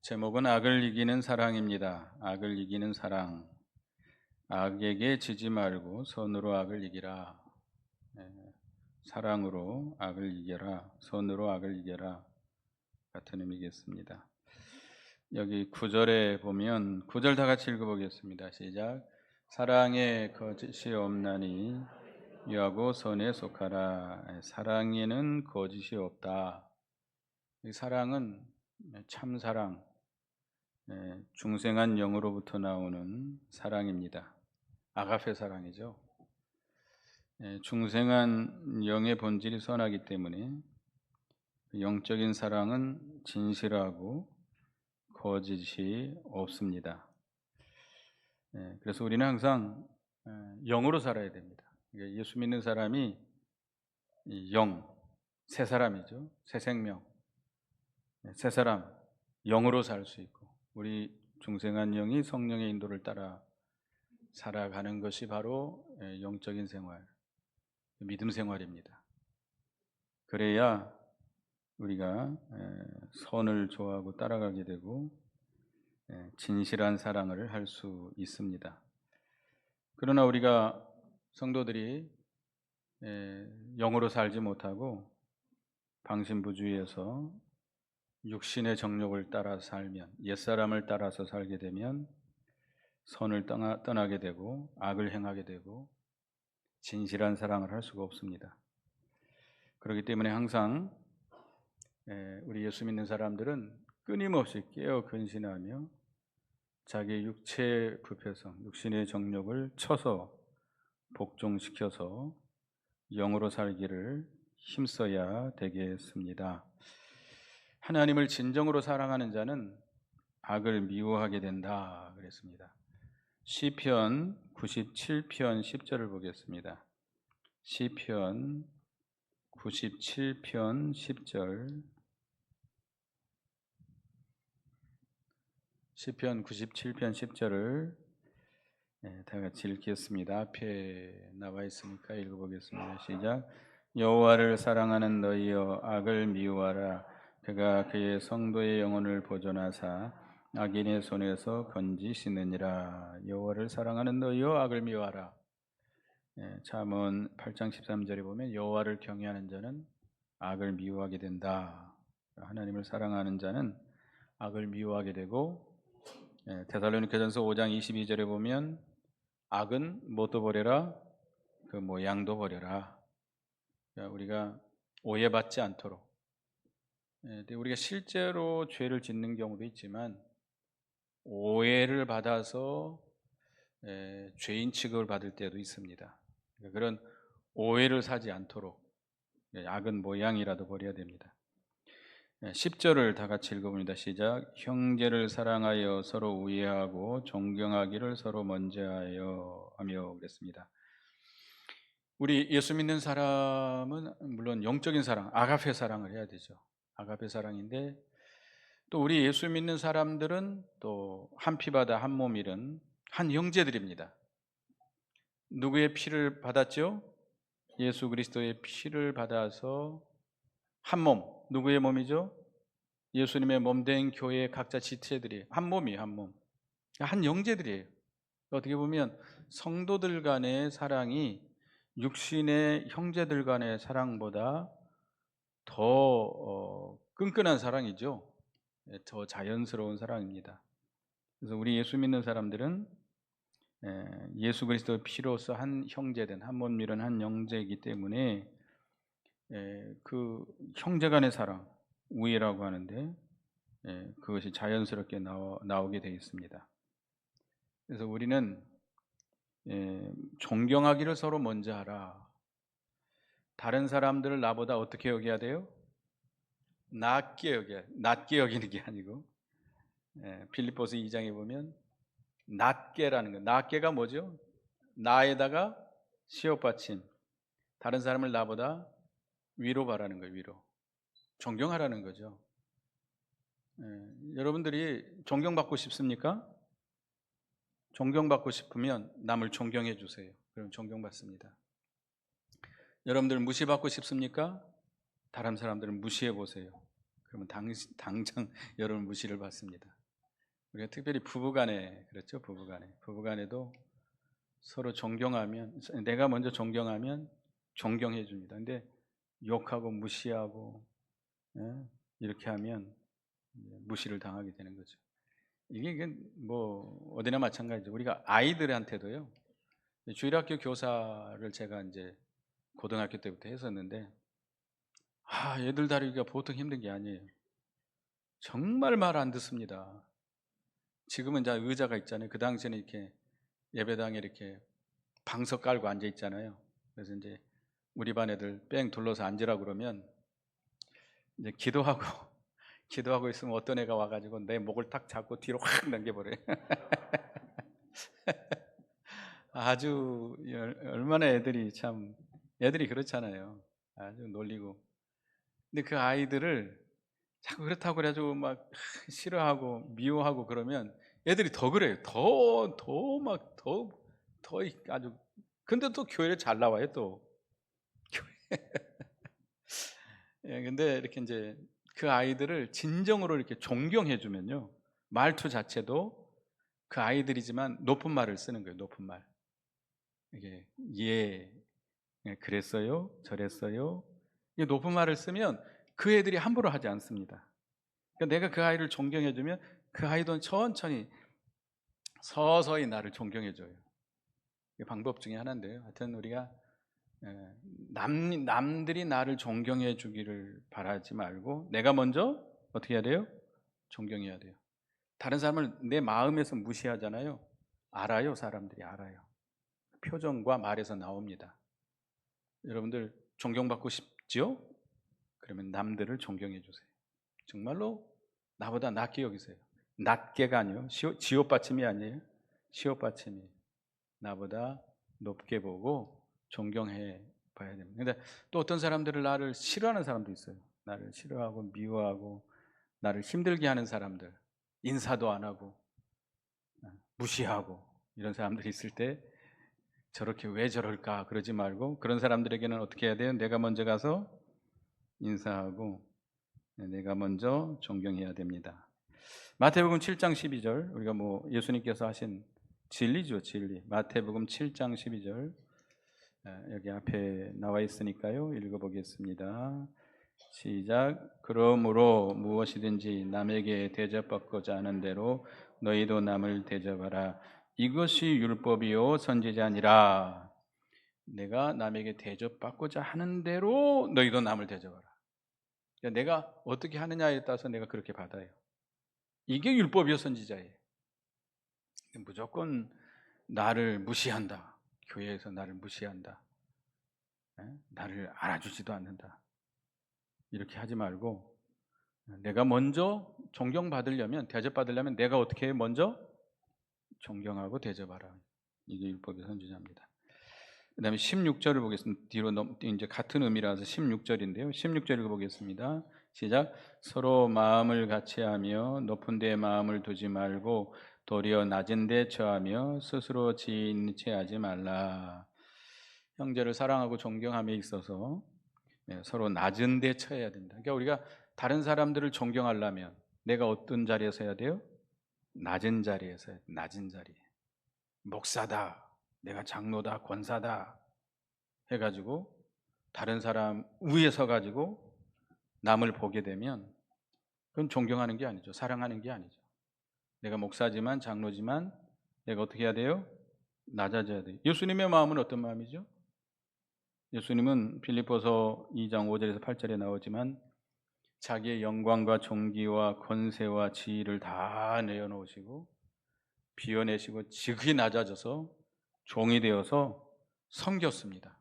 제목은 악을 이기는 사랑입니다. 악을 이기는 사랑. 악에게 지지 말고 선으로 악을 이기라. 예, 사랑으로 악을 이겨라. 선으로 악을 이겨라. 같은 의미겠습니다. 여기 9절에 보면 9절 다 같이 읽어보겠습니다. 시작. 사랑에 거짓이 없나니 유하고 선에 속하라. 사랑에는 거짓이 없다. 이 사랑은 참사랑, 중생한 영으로부터 나오는 사랑입니다. 아가페 사랑이죠. 중생한 영의 본질이 선하기 때문에 영적인 사랑은 진실하고 거짓이 없습니다. 그래서 우리는 항상 영으로 살아야 됩니다. 예수 믿는 사람이 영, 새 사람이죠. 새 생명, 새 사람, 영으로 살 수 있고 우리 중생한 영이 성령의 인도를 따라 살아가는 것이 바로 영적인 생활, 믿음 생활입니다. 그래야 우리가 선을 좋아하고 따라가게 되고 진실한 사랑을 할 수 있습니다. 그러나 우리가 성도들이 영으로 살지 못하고 방신부주의에서 육신의 정욕을 따라 살면, 옛사람을 따라서 살게 되면 선을 떠나게 되고 악을 행하게 되고 진실한 사랑을 할 수가 없습니다. 그렇기 때문에 항상 우리 예수 믿는 사람들은 끊임없이 깨어 근신하며 자기 육체의 부패성, 육신의 정욕을 쳐서 복종시켜서 영으로 살기를 힘써야 되겠습니다. 하나님을 진정으로 사랑하는 자는 악을 미워하게 된다 그랬습니다. 시편 97편 10절을 보겠습니다. 시편 97편 10절. 시편 97편 10절을 다 같이 읽겠습니다. 앞에 나와 있으니까 읽어보겠습니다. 시작. 여호와를 사랑하는 너희여 악을 미워하라. 그가 그의 성도의 영혼을 보존하사 악인의 손에서 건지시느니라. 여호와를 사랑하는 너희여 악을 미워하라. 잠언 8장 13절에 보면 여호와를 경외하는 자는 악을 미워하게 된다. 하나님을 사랑하는 자는 악을 미워하게 되고, 데살로니가전서 5장 22절에 보면 악은 뭣도 버려라, 그 모양도 버려라. 우리가 오해받지 않도록. 우리가 실제로 죄를 짓는 경우도 있지만 오해를 받아서 죄인 취급을 받을 때도 있습니다. 그런 오해를 사지 않도록 악은 모양이라도 버려야 됩니다. 10절을 다 같이 읽어봅니다. 시작. 형제를 사랑하여 서로 우애하고 존경하기를 서로 먼저하여 하며 그랬습니다. 우리 예수 믿는 사람은 물론 영적인 사랑, 아가페 사랑을 해야 되죠. 아가페 사랑인데 또 우리 예수 믿는 사람들은 또 한 피바다 한 몸 이른 한 형제들입니다. 누구의 피를 받았죠? 예수 그리스도의 피를 받아서 한 몸, 누구의 몸이죠? 예수님의 몸된 교회의 각자 지체들이 한 몸이 한 몸, 한 형제들이에요. 어떻게 보면 성도들 간의 사랑이 육신의 형제들 간의 사랑보다 더 끈끈한 사랑이죠. 더 자연스러운 사랑입니다. 그래서 우리 예수 믿는 사람들은 예수 그리스도의 피로서 한 형제된 한 몸 이룬 한 형제이기 때문에 그 형제 간의 사랑, 우애라고 하는데 그것이 자연스럽게 나오게 되어 있습니다. 그래서 우리는 존경하기를 서로 먼저 하라. 다른 사람들을 나보다 어떻게 여겨야 돼요? 낮게 여기는 게 아니고, 빌립보서 2장에 보면 낮게라는 거. 낮게가 뭐죠? 나에다가 시옷받침. 다른 사람을 나보다 위로 바라는 거예요. 위로. 존경하라는 거죠. 여러분들이 존경받고 싶습니까? 존경받고 싶으면 남을 존경해 주세요. 그럼 존경받습니다. 여러분들 무시받고 싶습니까? 다른 사람들을 무시해 보세요. 그러면 당장 여러분 무시를 받습니다. 우리가 특별히 부부간에 그렇죠. 부부간에도 서로 존경하면, 내가 먼저 존경하면 존경해 줍니다. 근데 욕하고 무시하고, 예? 이렇게 하면 무시를 당하게 되는 거죠. 이게 뭐 어디나 마찬가지죠. 우리가 아이들한테도요. 주일학교 교사를 제가 이제 고등학교 때부터 했었는데, 애들 다루기가 보통 힘든 게 아니에요. 정말 말 안 듣습니다. 지금은 이제 의자가 있잖아요. 그 당시에는 이렇게 예배당에 이렇게 방석 깔고 앉아 있잖아요. 그래서 이제 우리 반 애들 뺑 둘러서 앉으라 그러면 이제 기도하고 기도하고 있으면 어떤 애가 와가지고 내 목을 탁 잡고 뒤로 확 넘겨버려요. 아주 얼마나 애들이 그렇잖아요. 아주 놀리고. 근데 그 아이들을 자꾸 그렇다고 그래가지고 막 싫어하고 미워하고 그러면 애들이 더 그래요. 더 아주. 근데 또 교회를 잘 나와요 또. 예, 근데 이렇게 이제 그 아이들을 진정으로 이렇게 존경해 주면요, 말투 자체도 그 아이들이지만 높은 말을 쓰는 거예요. 높은 말. 이게 그랬어요, 저랬어요. 이게 높은 말을 쓰면 그 애들이 함부로 하지 않습니다. 그러니까 내가 그 아이를 존경해 주면 그 아이도 천천히 서서히 나를 존경해 줘요. 이게 방법 중에 하나인데요. 하여튼 우리가 남들이 나를 존경해 주기를 바라지 말고 내가 먼저 어떻게 해야 돼요? 존경해야 돼요. 다른 사람을 내 마음에서 무시하잖아요. 알아요, 사람들이 알아요. 표정과 말에서 나옵니다. 여러분들 존경받고 싶지요? 그러면 남들을 존경해 주세요. 정말로 나보다 낫게 여기세요. 낮게가 아니요, 지읒 받침이 아니에요. 시옷 받침이 나보다 높게 보고 존경해 봐야 됩니다. 근데 또 어떤 사람들은 나를 싫어하는 사람도 있어요. 나를 싫어하고 미워하고 나를 힘들게 하는 사람들, 인사도 안 하고 무시하고 이런 사람들이 있을 때 저렇게 왜 저럴까 그러지 말고 그런 사람들에게는 어떻게 해야 돼요? 내가 먼저 가서 인사하고 내가 먼저 존경해야 됩니다. 마태복음 7장 12절, 우리가 뭐 예수님께서 하신 진리죠, 진리. 마태복음 7장 12절, 여기 앞에 나와 있으니까요, 읽어보겠습니다. 시작. 그러므로 무엇이든지 남에게 대접받고자 하는 대로 너희도 남을 대접하라. 이것이 율법이요 선지자니라. 내가 남에게 대접받고자 하는 대로 너희도 남을 대접하라. 그러니까 내가 어떻게 하느냐에 따라서 내가 그렇게 받아요. 이게 율법이요 선지자예요. 무조건 나를 무시한다, 교회에서 나를 무시한다, 나를 알아주지도 않는다, 이렇게 하지 말고 내가 먼저 존경받으려면, 대접받으려면 내가 어떻게 해요? 먼저 존경하고 대접하라. 이게 율법의 선지자입니다. 그 다음에 16절을 보겠습니다. 뒤로 이제 같은 의미라서 16절인데요. 16절 읽어보겠습니다. 시작. 서로 마음을 같이하며 높은 데 마음을 두지 말고 도리어 낮은 데 처하며 스스로 지혜 있는 채 하지 말라. 형제를 사랑하고 존경함에 있어서 서로 낮은 데 처해야 된다. 그러니까 우리가 다른 사람들을 존경하려면 내가 어떤 자리에서 해야 돼요? 낮은 자리에서 해야 돼요. 낮은 자리. 목사다, 내가 장로다, 권사다 해가지고 다른 사람 위에 서가지고 남을 보게 되면 그건 존경하는 게 아니죠. 사랑하는 게 아니죠. 내가 목사지만 장로지만 내가 어떻게 해야 돼요? 낮아져야 돼요. 예수님의 마음은 어떤 마음이죠? 예수님은 빌립보서 2장 5절에서 8절에 나오지만 자기의 영광과 존귀와 권세와 지위를 다 내어놓으시고 비워내시고 지극히 낮아져서 종이 되어서 섬겼습니다.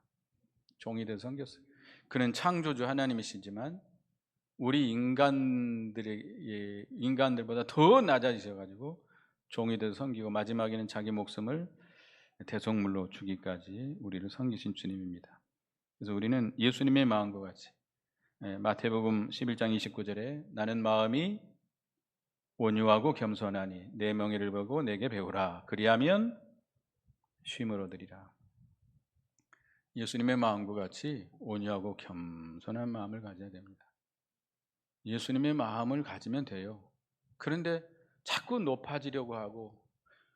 종이 되어서 섬겼어요. 그는 창조주 하나님이시지만 우리 인간들보다 더 낮아지셔가지고 종이 되어서 섬기고 마지막에는 자기 목숨을 대속물로 주기까지 우리를 섬기신 주님입니다. 그래서 우리는 예수님의 마음과 같이 마태복음 11장 29절에 나는 마음이 온유하고 겸손하니 내 명예를 보고 내게 배우라. 그리하면 쉼을 얻으리라. 예수님의 마음과 같이 온유하고 겸손한 마음을 가져야 됩니다. 예수님의 마음을 가지면 돼요. 그런데 자꾸 높아지려고 하고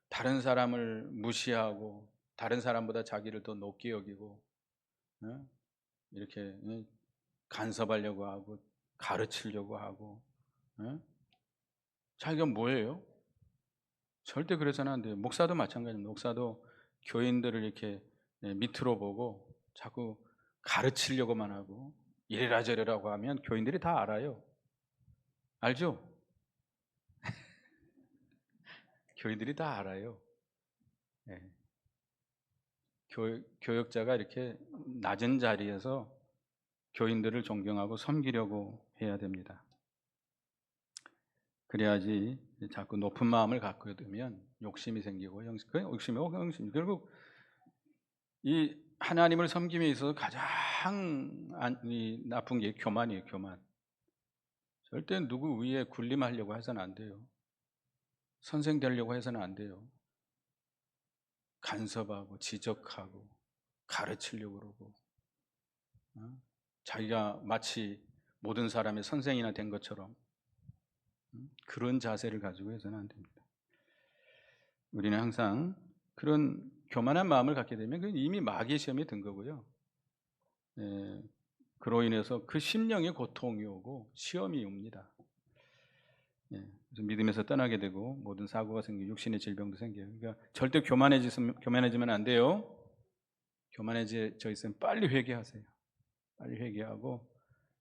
다른 사람을 무시하고 다른 사람보다 자기를 더 높게 여기고 이렇게 간섭하려고 하고 가르치려고 하고 자기가 뭐예요? 절대 그래서는 안 돼요. 목사도 마찬가지입니다. 목사도 교인들을 이렇게 밑으로 보고 자꾸 가르치려고만 하고 이래라 저래라고 하면 교인들이 다 알아요. 알죠? 교인들이 다 알아요. 예. 교역자가 이렇게 낮은 자리에서 교인들을 존경하고 섬기려고 해야 됩니다. 그래야지 자꾸 높은 마음을 갖고 되면 욕심이 생기고 욕심이고 형심, 결국 이 하나님을 섬김에 있어서 가장 나쁜 게 교만이에요. 교만. 절대 누구 위에 군림하려고 해서는 안 돼요. 선생 되려고 해서는 안 돼요. 간섭하고 지적하고 가르치려고 그러고 자기가 마치 모든 사람의 선생이나 된 것처럼 그런 자세를 가지고 해서는 안 됩니다. 우리는 항상 그런 교만한 마음을 갖게 되면 이미 마귀의 시험에 든 거고요. 그로 인해서 그 심령의 고통이 오고 시험이 옵니다. 그래서 믿음에서 떠나게 되고 모든 사고가 생기고 육신의 질병도 생겨요. 그러니까 절대 교만해지면 안 돼요. 교만해져 있으면 빨리 회개하세요. 빨리 회개하고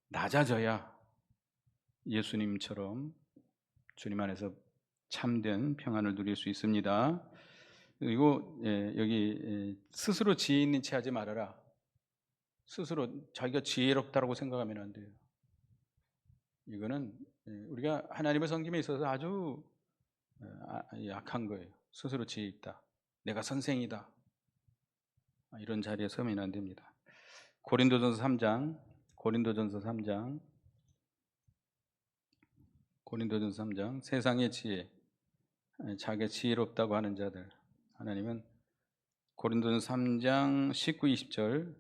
낮아져야 예수님처럼 주님 안에서 참된 평안을 누릴 수 있습니다. 그리고 여기 스스로 지혜 있는 체 하지 말아라. 스스로 자기가 지혜롭다고 생각하면 안 돼요. 이거는 우리가 하나님의 섬김에 있어서 아주 약한 거예요. 스스로 지혜 있다. 내가 선생이다. 이런 자리에 서면 안 됩니다. 고린도전서 3장 세상의 지혜, 자기가 지혜롭다고 하는 자들, 하나님은 고린도전서 3장 19, 20절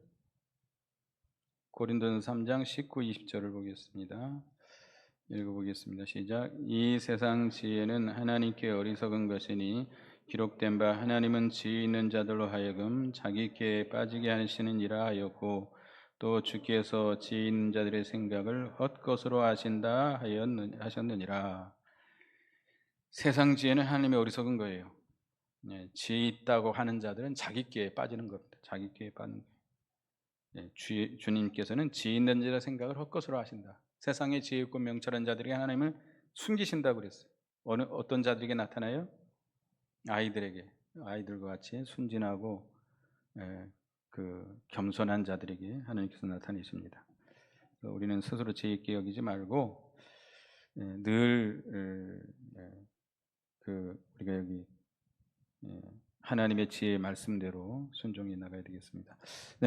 고린도전서 3장 19, 20절을 보겠습니다. 읽어보겠습니다. 시작. 이 세상 지혜는 하나님께 어리석은 것이니 기록된 바 하나님은 지혜 있는 자들로 하여금 자기 꾀에 빠지게 하시느니라 하였고 또 주께서 지혜 있는 자들의 생각을 헛것으로 하신다 하셨느니라. 세상 지혜는 하나님의 어리석은 거예요. 지혜 있다고 하는 자들은 자기 꾀에 빠지는 겁니다. 자기 꾀에 빠지는 거예요. 주님께서는 지혜 있는 자들의 생각을 헛것으로 하신다. 세상의 지혜 있고 명철한 자들에게 하나님을 숨기신다고 그랬어요. 어떤 자들에게 나타나요? 아이들과 같이 순진하고 그 겸손한 자들에게 하나님께서 나타내십니다. 우리는 스스로 지혜 있게 여기지 말고 늘 우리가 여기 하나님의 지혜의 말씀대로 순종해 나가야 되겠습니다.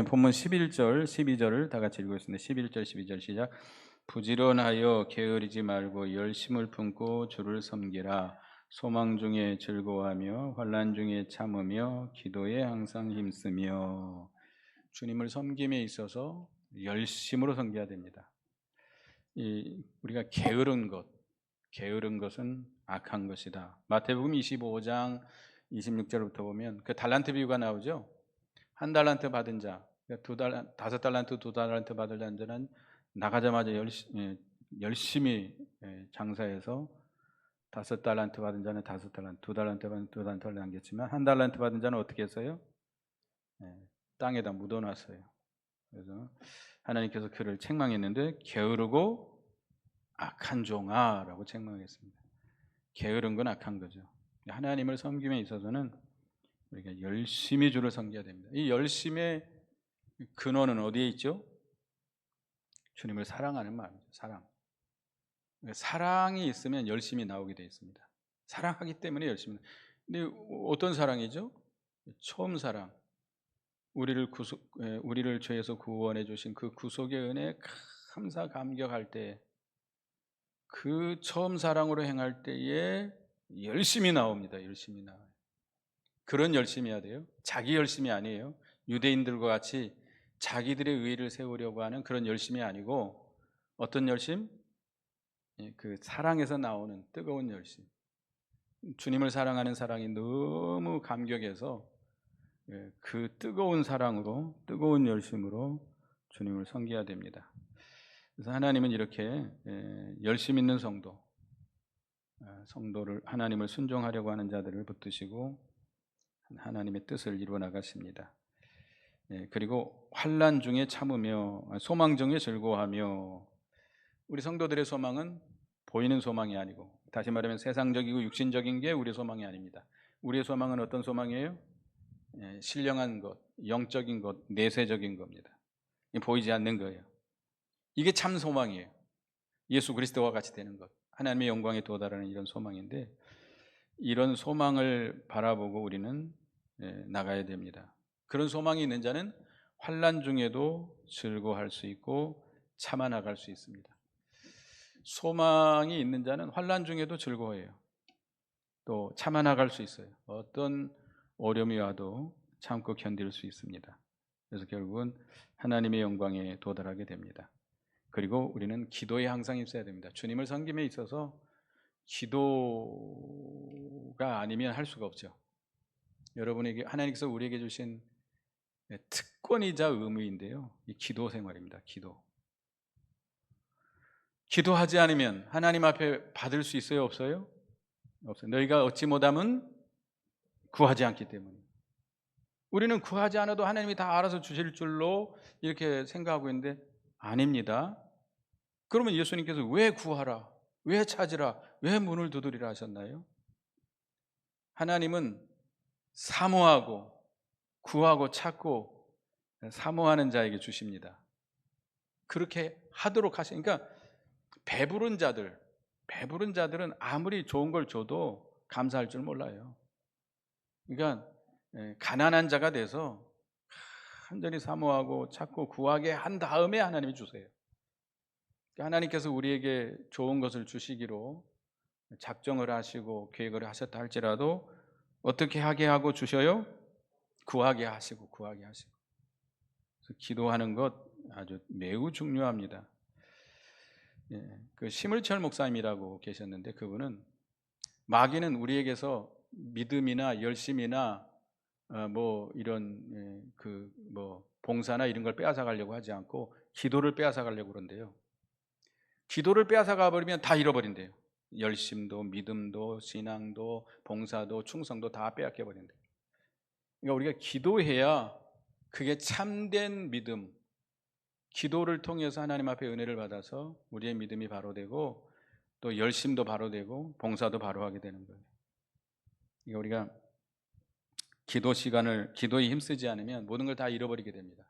본문 11절, 12절을 다 같이 읽겠습니다. 11절, 12절 시작. 부지런하여 게으르지 말고 열심을 품고 주를 섬기라. 소망 중에 즐거워하며 환난 중에 참으며 기도에 항상 힘쓰며. 주님을 섬김에 있어서 열심으로 섬겨야 됩니다. 우리가 게으른 것은 악한 것이다. 마태복음 25장 26절부터 보면 그 달란트 비유가 나오죠. 한 달란트 받은 자, 다섯 달란트, 두 달란트 받은 자는 나가자마자 열심히 장사해서 다섯 달란트 받은 자는 다섯 달란트, 두 달란트 받은 두 달란트를 남겼지만 한 달란트 받은 자는 어떻게 했어요? 땅에다 묻어놨어요. 그래서 하나님께서 그를 책망했는데 게으르고 악한 종아라고 책망했습니다. 게으른 건 악한 거죠. 하나님을 섬김에 있어서는 우리가 열심히 주를 섬겨야 됩니다. 이 열심의 근원은 어디에 있죠? 주님을 사랑하는 마음이죠. 사랑이 있으면 열심히 나오게 되어 있습니다. 사랑하기 때문에 열심히. 근데 어떤 사랑이죠? 처음 사랑. 우리를 죄에서 구원해 주신 그 구속의 은혜에 감사 감격할 때, 그 처음 사랑으로 행할 때에 열심히 나옵니다. 열심히 나와요. 그런 열심히 해야 돼요. 자기 열심이 아니에요. 유대인들과 같이 자기들의 의의를 세우려고 하는 그런 열심이 아니고 어떤 열심? 그 사랑에서 나오는 뜨거운 열심, 주님을 사랑하는 사랑이 너무 감격해서 그 뜨거운 사랑으로, 뜨거운 열심으로 주님을 섬겨야 됩니다. 그래서 하나님은 이렇게 열심 있는 성도를, 하나님을 순종하려고 하는 자들을 붙드시고 하나님의 뜻을 이루어 나가십니다. 그리고 환난 중에 참으며 소망 중에 즐거워하며, 우리 성도들의 소망은 보이는 소망이 아니고, 다시 말하면 세상적이고 육신적인 게 우리의 소망이 아닙니다. 우리의 소망은 어떤 소망이에요? 신령한 것, 영적인 것, 내세적인 겁니다. 보이지 않는 거예요. 이게 참 소망이에요. 예수 그리스도와 같이 되는 것, 하나님의 영광에 도달하는 이런 소망인데, 이런 소망을 바라보고 우리는 나가야 됩니다. 그런 소망이 있는 자는 환난 중에도 즐거워할 수 있고 참아 나갈 수 있습니다. 소망이 있는 자는 환난 중에도 즐거워해요. 또 참아 나갈 수 있어요. 어떤 어려움이 와도 참고 견딜 수 있습니다. 그래서 결국은 하나님의 영광에 도달하게 됩니다. 그리고 우리는 기도에 항상 있어야 됩니다. 주님을 섬김에 있어서 기도가 아니면 할 수가 없죠. 여러분에게 하나님께서 우리에게 주신 특권이자 의무인데요, 이 기도 생활입니다. 기도하지 않으면 하나님 앞에 받을 수 있어요, 없어요? 없어요. 너희가 얻지 못함은 구하지 않기 때문에. 우리는 구하지 않아도 하나님이 다 알아서 주실 줄로 이렇게 생각하고 있는데 아닙니다. 그러면 예수님께서 왜 구하라, 왜 찾으라, 왜 문을 두드리라 하셨나요? 하나님은 사모하고 구하고 찾고 사모하는 자에게 주십니다. 그렇게 하도록 하시니까, 배부른 자들은 아무리 좋은 걸 줘도 감사할 줄 몰라요. 그러니까 가난한 자가 돼서 간절히 사모하고 찾고 구하게 한 다음에 하나님이 주세요. 하나님께서 우리에게 좋은 것을 주시기로 작정을 하시고 계획을 하셨다 할지라도 어떻게 하게 하고 주셔요? 구하게 하시고. 그래서 기도하는 것 아주 매우 중요합니다. 그 심을철 목사님이라고 계셨는데, 그분은 마귀는 우리에게서 믿음이나 열심이나 이런 봉사나 이런 걸 빼앗아 가려고 하지 않고 기도를 빼앗아 가려고 그런데요. 기도를 빼앗아 가 버리면 다 잃어버린대요. 열심도, 믿음도, 신앙도, 봉사도, 충성도 다 빼앗겨 버린대요. 그러니까 우리가 기도해야 그게 참된 믿음, 기도를 통해서 하나님 앞에 은혜를 받아서 우리의 믿음이 바로 되고 또 열심도 바로 되고 봉사도 바로 하게 되는 거예요. 그러니까 우리가 기도에 힘쓰지 않으면 모든 걸 다 잃어버리게 됩니다.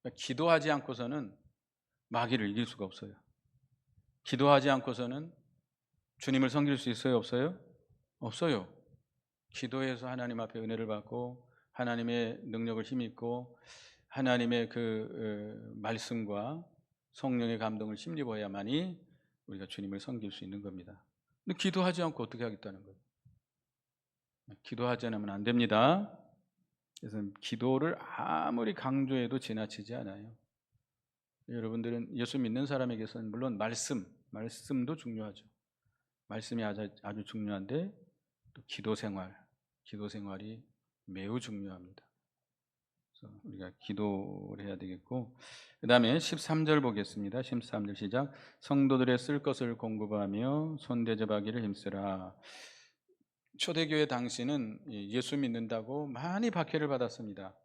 그러니까 기도하지 않고서는 마귀를 이길 수가 없어요. 기도하지 않고서는 주님을 섬길 수 있어요, 없어요? 없어요. 기도해서 하나님 앞에 은혜를 받고 하나님의 능력을 힘입고 하나님의 그 말씀과 성령의 감동을 힘입어야만이 우리가 주님을 섬길 수 있는 겁니다. 근데 기도하지 않고 어떻게 하겠다는 거예요? 기도하지 않으면 안 됩니다. 그래서 기도를 아무리 강조해도 지나치지 않아요. 여러분들은 예수 믿는 사람에게서는 물론 말씀도 중요하죠. 말씀이 아주 중요한데 또 기도 생활이 매우 중요합니다. 그래서 우리가 기도를 해야 되겠고, 그 다음에 13절 보겠습니다. 13절 시작. 성도들의 쓸 것을 공급하며 손대접하기를 힘쓰라. 초대교회 당시는 예수 믿는다고 많이 박해를 받았습니다.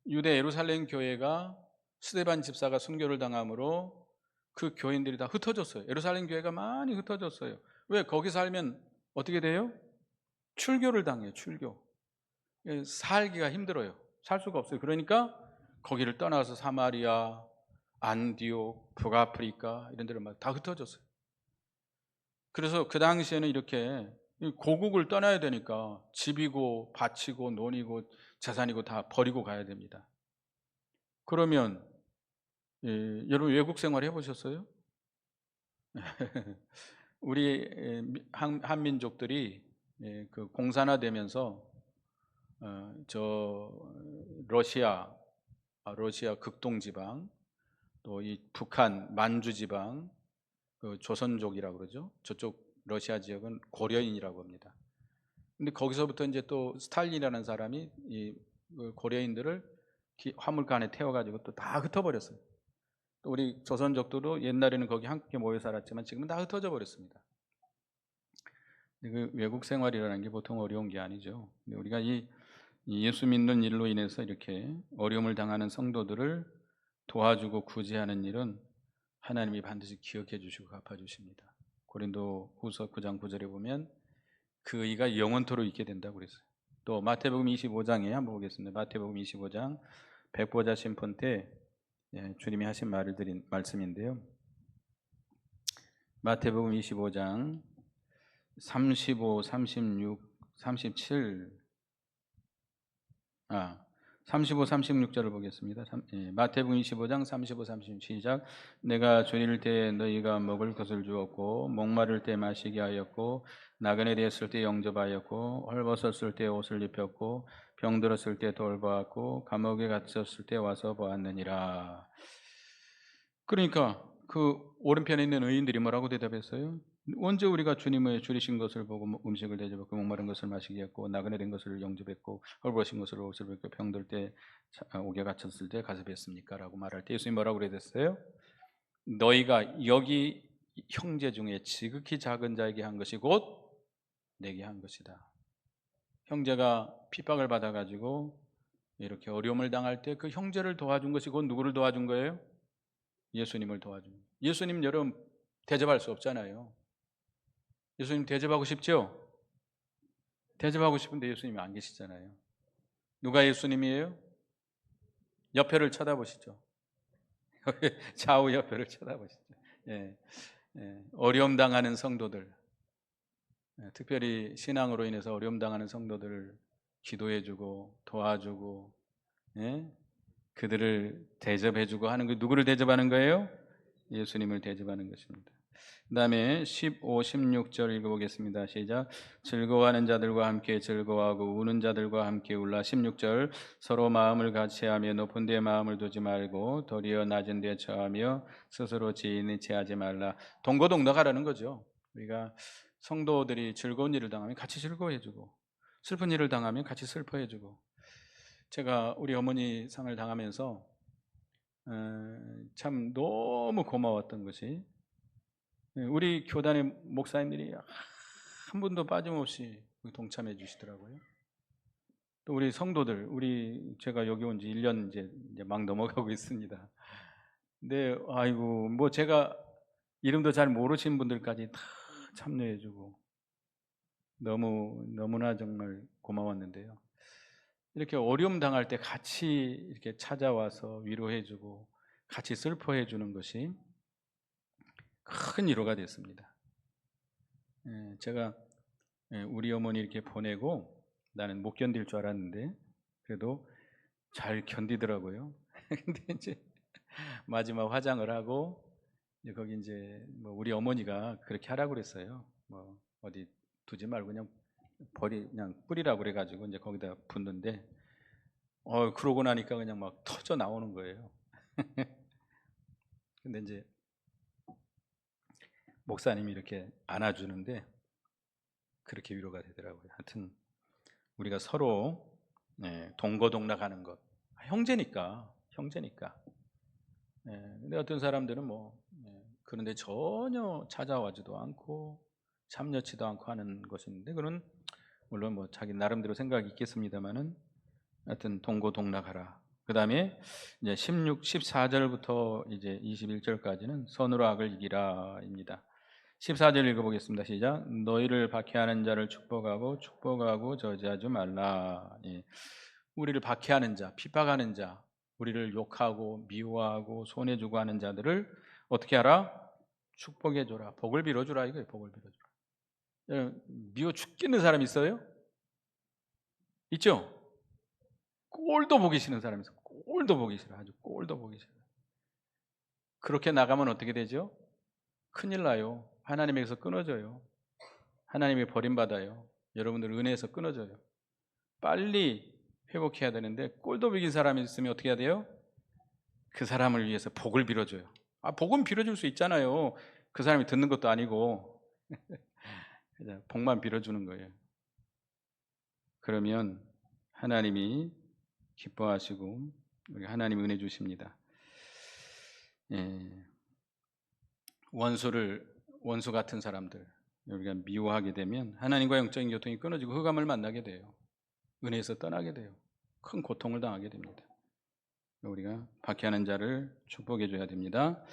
유대 예루살렘 교회가 스데반 집사가 순교를 당함으로 그 교인들이 다 흩어졌어요. 예루살렘 교회가 많이 흩어졌어요. 왜? 거기 살면 어떻게 돼요? 출교를 당해요. 출교. 살기가 힘들어요. 살 수가 없어요. 그러니까 거기를 떠나서 사마리아, 안디옥, 북아프리카 이런 데를 막 다 흩어졌어요. 그래서 그 당시에는 이렇게 고국을 떠나야 되니까 집이고 밭이고 논이고 재산이고 다 버리고 가야 됩니다. 그러면 여러분 외국 생활 해보셨어요? 우리 한민족들이 그 공산화되면서 저 러시아 극동 지방, 또 이 북한 만주 지방, 그 조선족이라고 그러죠. 저쪽 러시아 지역은 고려인이라고 합니다. 근데 거기서부터 이제 또 스탈린이라는 사람이 그 고려인들을 화물칸에 태워가지고 또 다 흩어버렸어요. 또 우리 조선족들도 옛날에는 거기 함께 모여 살았지만 지금은 다 흩어져 버렸습니다. 그 외국 생활이라는 게 보통 어려운 게 아니죠. 근데 우리가 이 예수 믿는 일로 인해서 이렇게 어려움을 당하는 성도들을 도와주고 구제하는 일은 하나님이 반드시 기억해 주시고 갚아 주십니다. 고린도 후서 9장 9절에 보면 그 의가 영원토록 있게 된다고 그랬어요. 또 마태복음 25장에 한번 보겠습니다. 마태복음 25장 백보자 심판 때 주님이 하신 말을 드린 말씀인데요. 마태복음 25장 35, 36, 37 35, 36절을 보겠습니다. 마태복음 25장 35, 36 시작. 내가 주일 때 너희가 먹을 것을 주었고 목마를 때 마시게 하였고 나그네 되었을 때 영접하였고 헐벗었을 때 옷을 입혔고 병들었을 때 돌보았고 감옥에 갇혔을 때 와서 보았느니라. 그러니까 그 오른편에 있는 의인들이 뭐라고 대답했어요? 언제 우리가 주님의 줄이신 것을 보고 음식을 대접했고 목마른 것을 마시게 했고 나그네 된 것을 영접했고 헐벗은 것을 옷을 벗고 병들 때 옥에 갇혔을 때 가서 뵀습니까? 라고 말할 때 예수님이 뭐라고 그랬어요? 너희가 여기 형제 중에 지극히 작은 자에게 한 것이 곧 내게 한 것이다. 형제가 핍박을 받아가지고 이렇게 어려움을 당할 때 그 형제를 도와준 것이 곧 누구를 도와준 거예요? 예수님을 도와준 거예요. 예수님 여러분 대접할 수 없잖아요. 예수님 대접하고 싶죠? 대접하고 싶은데 예수님이 안 계시잖아요. 누가 예수님이에요? 옆에를 쳐다보시죠. 좌우 옆에를 쳐다보시죠. 예, 어려움 당하는 성도들, 특별히 신앙으로 인해서 어려움 당하는 성도들을 기도해주고 도와주고, 그들을 대접해주고 하는 거 누구를 대접하는 거예요? 예수님을 대접하는 것입니다. 그 다음에 15, 16절 읽어보겠습니다. 시작. 즐거워하는 자들과 함께 즐거워하고 우는 자들과 함께 울라. 16절. 서로 마음을 같이하며 높은 데에 마음을 두지 말고 도리어 낮은 데에 처하며 스스로 지인이 체하지 말라. 동거동락하라는 거죠. 우리가 성도들이 즐거운 일을 당하면 같이 즐거워해주고 슬픈 일을 당하면 같이 슬퍼해주고. 제가 우리 어머니 상을 당하면서 참 너무 고마웠던 것이 우리 교단의 목사님들이 한 분도 빠짐없이 동참해 주시더라고요. 또 우리 성도들, 제가 여기 온 지 1년 이제 막 넘어가고 있습니다. 근데 아이고 뭐 제가 이름도 잘 모르시는 분들까지 다 참여해 주고 너무나 정말 고마웠는데요. 이렇게 어려움 당할 때 같이 이렇게 찾아와서 위로해 주고 같이 슬퍼해 주는 것이 큰 위로가 됐습니다. 제가 우리 어머니 이렇게 보내고 나는 못 견딜 줄 알았는데 그래도 잘 견디더라고요. 근데 이제 마지막 화장을 하고 거기 이제 뭐 우리 어머니가 그렇게 하라고 그랬어요. 뭐 어디 두지 말고 그냥 그냥 뿌리라고 그래가지고 이제 거기다 붓는데 그러고 나니까 그냥 막 터져 나오는 거예요. 근데 이제 목사님이 이렇게 안아주는데 그렇게 위로가 되더라고요. 하여튼 우리가 서로 동거동락하는 것, 형제니까. 근데 어떤 사람들은 그런데 전혀 찾아와지도 않고 참여치도 않고 하는 것인데 그건 물론 자기 나름대로 생각이 있겠습니다만은 하여튼 동거동락하라. 그 다음에 이제 14절부터 이제 21절까지는 선으로 악을 이기라입니다. 14절 읽어보겠습니다. 시작. 너희를 박해하는 자를 축복하고 저지하지 말라. 우리를 박해하는 자, 핍박하는 자, 우리를 욕하고 미워하고 손해주고 하는 자들을 어떻게 하라? 축복해줘라. 복을 빌어주라 이거예요. 복을 빌어주라. 미워 죽겠는 사람 있어요? 있죠? 꼴도 보기 싫은 사람이 있어요. 꼴도 보기 싫어. 아주 꼴도 보기 싫어. 그렇게 나가면 어떻게 되죠? 큰일 나요. 하나님에게서 끊어져요. 하나님이 버림받아요. 여러분들 은혜에서 끊어져요. 빨리 회복해야 되는데 꼴도 보긴 사람이 있으면 어떻게 해야 돼요? 그 사람을 위해서 복을 빌어줘요. 복은 빌어줄 수 있잖아요. 그 사람이 듣는 것도 아니고 그냥 복만 빌어주는 거예요. 그러면 하나님이 기뻐하시고 우리 하나님 은혜 주십니다. 예, 원수 같은 사람들 우리가 미워하게 되면 하나님과 영적인 교통이 끊어지고 흑암을 만나게 돼요. 은혜에서 떠나게 돼요. 큰 고통을 당하게 됩니다. 우리가 박해하는 자를 축복해 줘야 됩니다.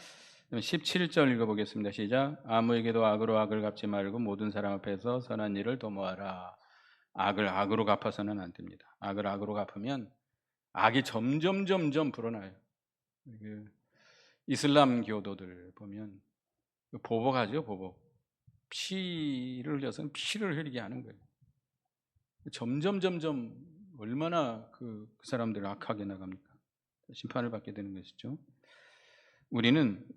17절 읽어보겠습니다. 시작. 아무에게도 악으로 악을 갚지 말고 모든 사람 앞에서 선한 일을 도모하라. 악을 악으로 갚아서는 안 됩니다. 악을 악으로 갚으면 악이 점점 불어나요. 그 이슬람 교도들 보면 보복하죠. 보복. 피를 흘려서 피를 흘리게 하는 거예요. 점점 얼마나 그 사람들을 악하게 나갑니까? 심판을 받게 되는 것이죠. 우리는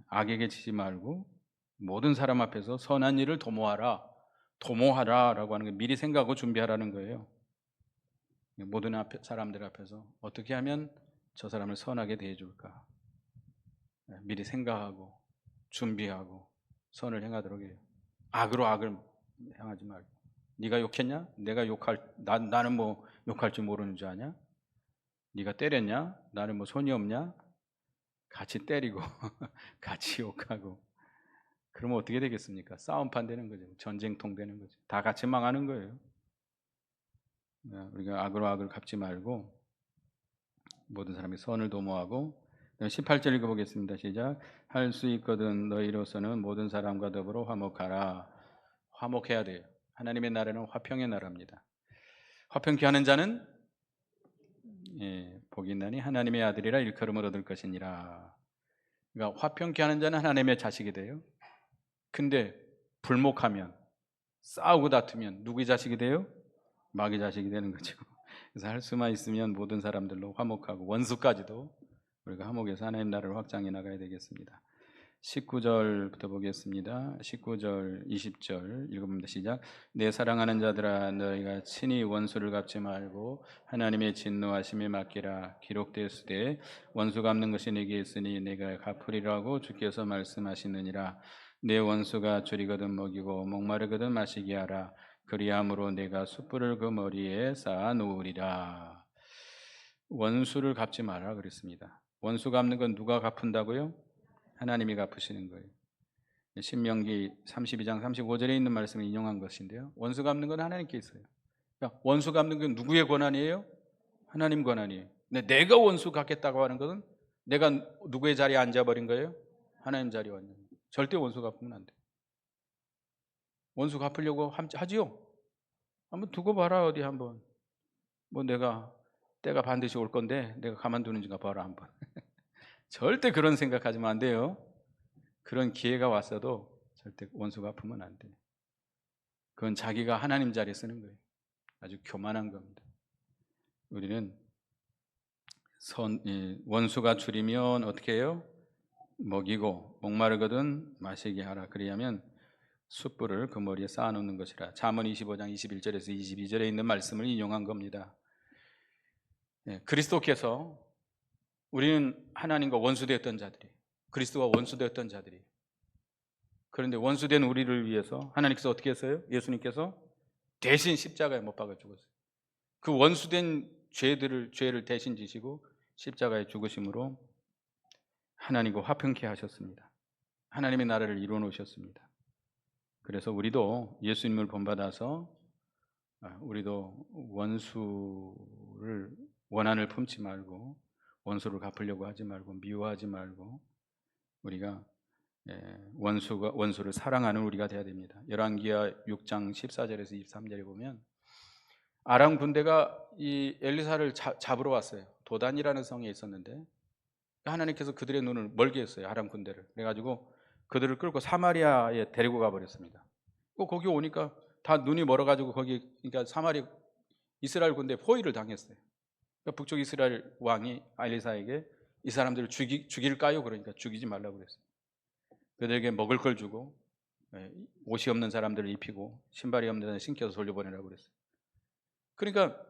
악에게 지지 말고 모든 사람 앞에서 선한 일을 도모하라라고 하는 거 미리 생각하고 준비하라는 거예요. 모든 사람들 앞에서 어떻게 하면 저 사람을 선하게 대해줄까 미리 생각하고 준비하고 선을 행하도록 해요. 악으로 악을 행하지 말고. 네가 욕했냐? 내가 나는 뭐 욕할 줄 모르는 줄 아냐? 네가 때렸냐? 나는 뭐 손이 없냐? 같이 때리고 같이 욕하고 그러면 어떻게 되겠습니까? 싸움판 되는 거죠. 전쟁통 되는 거죠. 다 같이 망하는 거예요. 우리가 악으로 악을 갚지 말고 모든 사람이 선을 도모하고 18절 읽어보겠습니다. 시작. 할 수 있거든 너희로서는 모든 사람과 더불어 화목하라. 화목해야 돼요. 하나님의 나라는 화평의 나라입니다. 화평케 하는 자는 복이 있나니 하나님의 아들이라 일컬음을 얻을 것이니라. 그러니까 화평케 하는 자는 하나님의 자식이 돼요. 근데 불목하면 싸우고 다투면 누구의 자식이 돼요? 마귀 자식이 되는 거죠. 그래서 할 수만 있으면 모든 사람들로 화목하고 원수까지도 우리가 화목해서 하나님 나라를 확장해 나가야 되겠습니다. 19절부터 보겠습니다. 19절, 20절 읽어봅니다. 시작. 내 사랑하는 자들아 너희가 친히 원수를 갚지 말고 하나님의 진노하심에 맡기라. 기록되었으되 원수 갚는 것이 내게 있으니 내가 갚으리라고 주께서 말씀하시느니라. 내 원수가 줄이거든 먹이고 목마르거든 마시게 하라. 그리함으로 내가 숯불을 그 머리에 쌓아 놓으리라. 원수를 갚지 마라 그랬습니다. 원수 갚는 건 누가 갚은다고요? 하나님이 갚으시는 거예요. 신명기 32장 35절에 있는 말씀을 인용한 것인데요. 원수 갚는 건 하나님께 있어요. 그러니까 원수 갚는 건 누구의 권한이에요? 하나님 권한이에요. 근데 내가 원수 갚겠다고 하는 것은 내가 누구의 자리에 앉아버린 거예요? 하나님 자리에 앉는 거예요. 절대 원수 갚으면 안 돼요. 원수 갚으려고 하지요? 한번 두고 봐라 어디 한번. 뭐 내가 때가 반드시 올 건데 내가 가만두는지가 봐라 한번. 절대 그런 생각하시면 안 돼요. 그런 기회가 왔어도 절대 원수 갚으면 안 돼요. 그건 자기가 하나님 자리에 쓰는 거예요. 아주 교만한 겁니다. 우리는 원수가 줄이면 어떻게 해요? 먹이고 목마르거든 마시게 하라. 그리하면 숯불을 그 머리에 쌓아놓는 것이라. 잠언 25장 21절에서 22절에 있는 말씀을 인용한 겁니다. 그리스도께서 우리는 하나님과 원수되었던 자들이 그리스도와 원수되었던 자들이 그런데 원수된 우리를 위해서 하나님께서 어떻게 했어요? 예수님께서 대신 십자가에 못 박아 죽었어요. 그 원수된 죄를 대신 지시고 십자가에 죽으심으로 하나님과 화평케 하셨습니다. 하나님의 나라를 이루어 놓으셨습니다. 그래서 우리도 예수님을 본받아서 우리도 원수를 원한을 품지 말고 원수를 갚으려고 하지 말고 미워하지 말고 우리가 원수를 사랑하는 우리가 돼야 됩니다. 열왕기하 6장 14절에서 23절에 보면 아람 군대가 이 엘리사를 잡으러 왔어요. 도단이라는 성에 있었는데 하나님께서 그들의 눈을 멀게 했어요. 아람 군대를. 그래가지고 그들을 끌고 사마리아에 데리고 가버렸습니다. 거기 오니까 다 눈이 멀어가지고 거기 그러니까 이스라엘 군대에 포위를 당했어요. 그러니까 북쪽 이스라엘 왕이 엘리사에게 이 사람들을 죽일까요? 그러니까 죽이지 말라고 그랬어요. 그들에게 먹을 걸 주고 옷이 없는 사람들을 입히고 신발이 없는 사람을 신겨서 돌려보내라고 그랬어요. 그러니까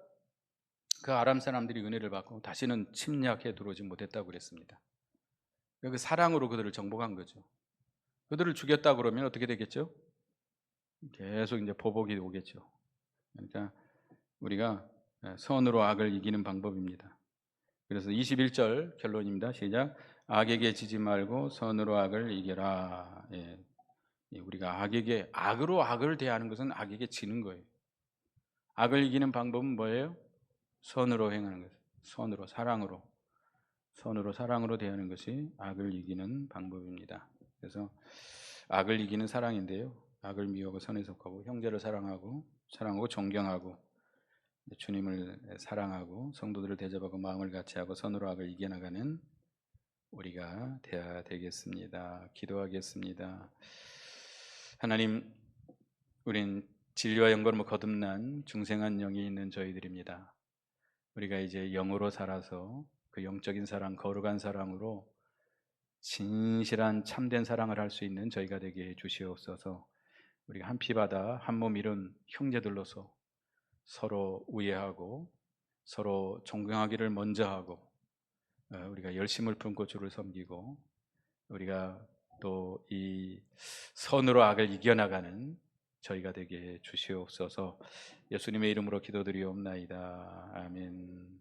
그 아람 사람들이 은혜를 받고 다시는 침략해 들어오지 못했다고 그랬습니다. 그 사랑으로 그들을 정복한 거죠. 그들을 죽였다 그러면 어떻게 되겠죠? 계속 이제 보복이 오겠죠. 그러니까 우리가 선으로 악을 이기는 방법입니다. 그래서 21절 결론입니다. 시작. 악에게 지지 말고 선으로 악을 이겨라. 예. 우리가 악에게 악으로 악을 대하는 것은 악에게 지는 거예요. 악을 이기는 방법은 뭐예요? 선으로 행하는 것. 선으로 사랑으로 대하는 것이 악을 이기는 방법입니다. 그래서 악을 이기는 사랑인데요. 악을 미워하고 선에 속하고 형제를 사랑하고 존경하고 주님을 사랑하고 성도들을 대접하고 마음을 같이하고 선으로 악을 이겨나가는 우리가 되어야 되겠습니다. 기도하겠습니다. 하나님, 우린 진리와 영광으로 거듭난 중생한 영이 있는 저희들입니다. 우리가 이제 영으로 살아서 그 영적인 사랑, 거룩한 사랑으로 진실한 참된 사랑을 할 수 있는 저희가 되게 해 주시옵소서. 우리가 한 피바다 한 몸 이룬 형제들로서 서로 우애하고 서로 존경하기를 먼저 하고 우리가 열심을 품고 주를 섬기고 우리가 또 이 선으로 악을 이겨나가는 저희가 되게 해 주시옵소서. 예수님의 이름으로 기도드리옵나이다. 아멘.